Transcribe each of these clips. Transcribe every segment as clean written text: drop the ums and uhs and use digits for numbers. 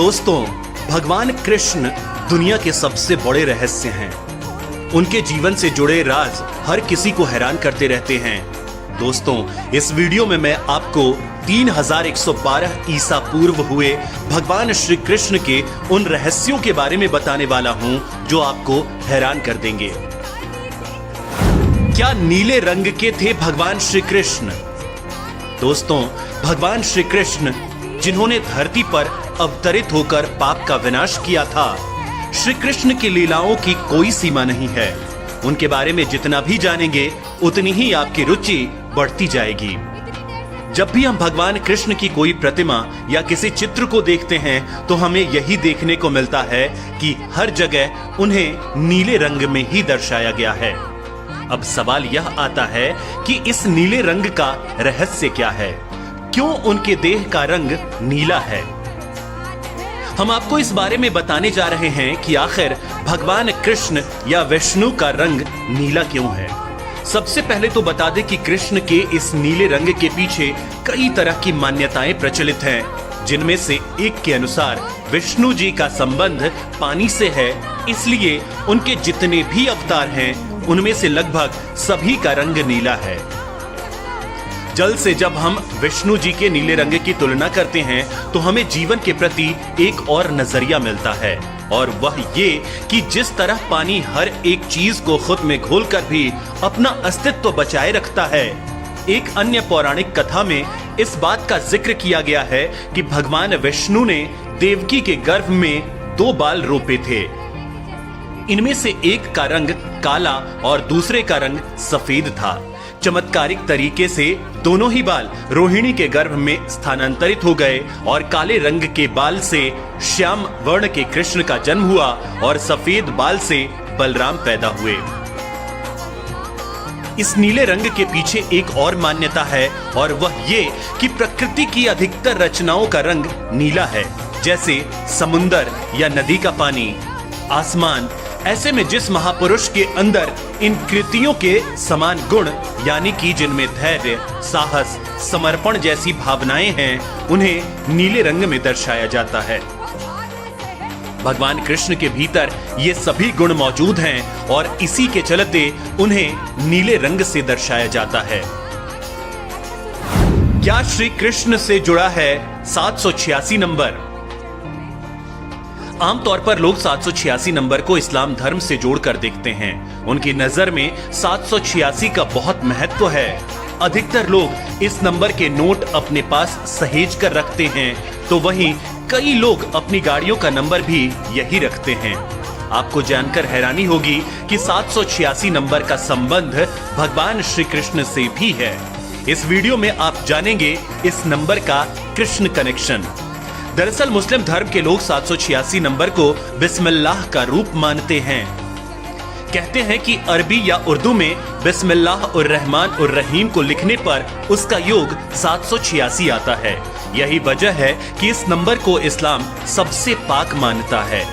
दोस्तों, भगवान कृष्ण दुनिया के सबसे बड़े रहस्य हैं। उनके जीवन से जुड़े राज हर किसी को हैरान करते रहते हैं। दोस्तों, इस वीडियो में मैं आपको 3112 ईसा पूर्व हुए भगवान श्री कृष्ण के उन रहस्यों के बारे में बताने वाला हूं जो आपको हैरान कर देंगे। क्या नीले रंग के थे भगवान श्री कृष्ण? दोस्तों, भगवान श्री कृष्ण जिन्होंने धरती पर अवतरित होकर पाप का विनाश किया था, श्री कृष्ण की लीलाओं की कोई सीमा नहीं है। उनके बारे में जितना भी जानेंगे उतनी ही आपकी रुचि बढ़ती जाएगी। जब भी हम भगवान कृष्ण की कोई प्रतिमा या किसी चित्र को देखते हैं तो हमें यही देखने को मिलता है कि हर जगह उन्हें नीले रंग में ही दर्शाया गया है। अब सवाल यह आता है कि इस नीले रंग का रहस्य क्या है? क्यों उनके देह का रंग नीला है? हम आपको इस बारे में बताने जा रहे हैं कि आखिर भगवान कृष्ण या विष्णु का रंग नीला क्यों है। सबसे पहले तो बता दें कि कृष्ण के इस नीले रंग के पीछे कई तरह की मान्यताएं प्रचलित हैं, जिनमें से एक के अनुसार विष्णु जी का संबंध पानी से है, इसलिए उनके जितने भी अवतार हैं उनमें से लगभग सभी का रंग नीला है। जल से जब हम विष्णु जी के नीले रंग की तुलना करते हैं तो हमें जीवन के प्रति एक और नजरिया मिलता है, और वह ये कि जिस तरह पानी हर एक चीज को खुद में घोलकर भी अपना अस्तित्व बचाए रखता है, एक अन्य पौराणिक कथा में इस बात का जिक्र किया गया है कि भगवान विष्णु ने देवकी के गर्भ में 2 बाल रोपे थे। इनमें से एक का रंग काला और दूसरे का रंग सफेद था। चमत्कारिक तरीके से दोनों ही बाल रोहिणी के गर्भ में स्थानांतरित हो गए और काले रंग के बाल से श्याम वर्ण के कृष्ण का जन्म हुआ और सफेद बाल से बलराम पैदा हुए। इस नीले रंग के पीछे एक और मान्यता है, और वह ये कि प्रकृति की अधिकतर रचनाओं का रंग नीला है, जैसे समुंदर या नदी का पानी, आसमान। ऐसे में जिस महापुरुष के अंदर इन कृतियों के समान गुण यानी कि जिनमें धैर्य, साहस, समर्पण जैसी भावनाएं हैं, उन्हें नीले रंग में दर्शाया जाता है। भगवान कृष्ण के भीतर ये सभी गुण मौजूद हैं और इसी के चलते उन्हें नीले रंग से दर्शाया जाता है। क्या श्री कृष्ण से जुड़ा है 786 नंबर? आमतौर पर लोग 786 नंबर को इस्लाम धर्म से जोड़कर देखते हैं। उनकी नजर में 786 का बहुत महत्व है। अधिकतर लोग इस नंबर के नोट अपने पास सहेज कर रखते हैं, तो वहीं कई लोग अपनी गाड़ियों का नंबर भी यही रखते हैं। आपको जानकर हैरानी होगी कि 786 नंबर का संबंध भगवान श्री कृष्ण से भी है। इस वीडियो में आप जानेंगे इस नंबर का कृष्ण कनेक्शन। दरअसल मुस्लिम धर्म के लोग 786 नंबर को बिस्मिल्लाह का रूप मानते हैं। कहते हैं कि अरबी या उर्दू में बिस्मिल्लाह उर रहमान उर रहीम को लिखने पर उसका योग 786 आता है। यही वजह है कि इस नंबर को इस्लाम सबसे पाक मानता है।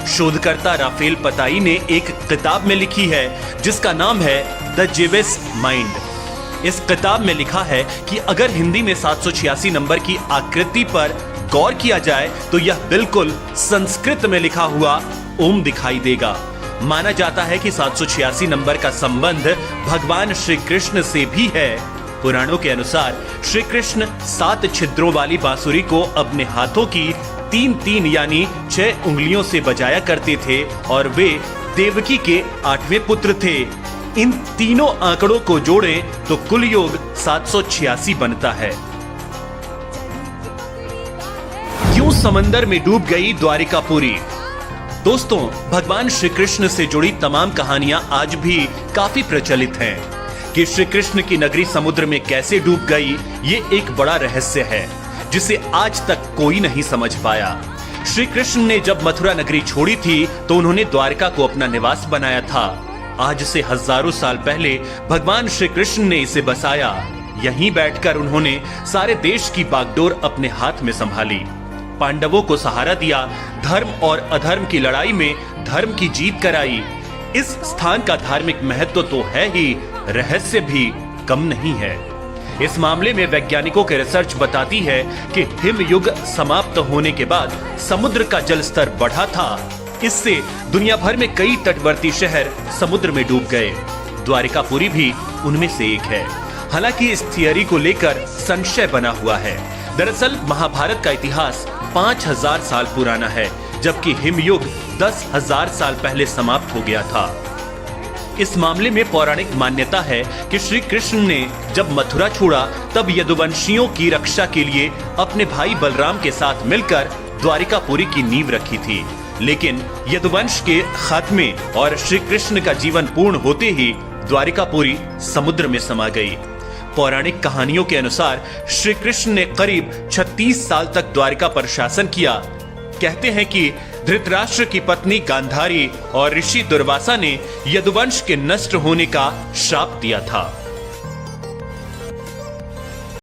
शोधकर्ता राफेल पताई ने एक किताब में लिखी है जिसका नाम है द जिविस माइंड। इस किताब में लिखा है कि अगर हिंदी में 786 नंबर की आकृति पर गौर किया जाए तो यह बिल्कुल संस्कृत में लिखा हुआ ओम दिखाई देगा। माना जाता है कि 786 नंबर का संबंध भगवान श्री कृष्ण से भी है। पुराणों के अनुसार श्री कृष्ण 7 छिद्रों वाली बांसुरी को अपने हाथों की 3-3 यानी 6 उंगलियों से बजाया करते थे और वे देवकी के 8वें पुत्र थे। इन तीनों आंकड़ों को जोड़ें तो कुल योग 786 बनता है। क्यों समंदर में डूब गई द्वारिकापुरी? दोस्तों, भगवान श्री कृष्ण से जुड़ी तमाम कहानियां आज भी काफी प्रचलित हैं। कि श्री कृष्ण की नगरी समुद्र में कैसे डूब गई, ये एक बड़ा रहस्य है जिसे आज तक कोई नहीं समझ पाया। श्री कृष्ण ने जब मथुरा नगरी छोड़ी थी तो उन्होंने द्वारका को अपना निवास बनाया था। आज से हजारों साल पहले भगवान श्री कृष्ण ने इसे बसाया। यहीं बैठकर उन्होंने सारे देश की बागडोर अपने हाथ में संभाली, पांडवों को सहारा दिया, धर्म और अधर्म की लड़ाई में धर्म की जीत कराई। इस स्थान का धार्मिक महत्व तो है ही, रहस्य भी कम नहीं है। इस मामले में वैज्ञानिकों की रिसर्च बताती है कि हिमयुग समाप्त होने के बाद समुद्र का जल स्तर बढ़ा था। इससे दुनिया भर में कई तटवर्ती शहर समुद्र में डूब गए। द्वारिकापुरी भी उनमें से एक है। हालांकि इस थियरी को लेकर संशय बना हुआ है। दरअसल महाभारत का इतिहास 5000 साल पुराना है, जबकि हिमयुग 10,000 साल पहले समाप्त हो गया था। इस मामले में पौराणिक मान्यता है कि श्री कृष्ण ने जब मथुरा छोड़ा तब यदुवंशियों की रक्षा के लिए अपने भाई बलराम के साथ मिलकर द्वारिकापुरी की नींव रखी थी। लेकिन यदुवंश के खात्मे और श्री कृष्ण का जीवन पूर्ण होते ही द्वारिकापुरी समुद्र में समा गई। पौराणिक कहानियों के अनुसार श्री कृष्ण ने करीब 36 साल तक द्वारिका पर शासन किया। कहते हैं कि धृतराष्ट्र की पत्नी गांधारी और ऋषि दुर्वासा ने यदुवंश के नष्ट होने का श्राप दिया था।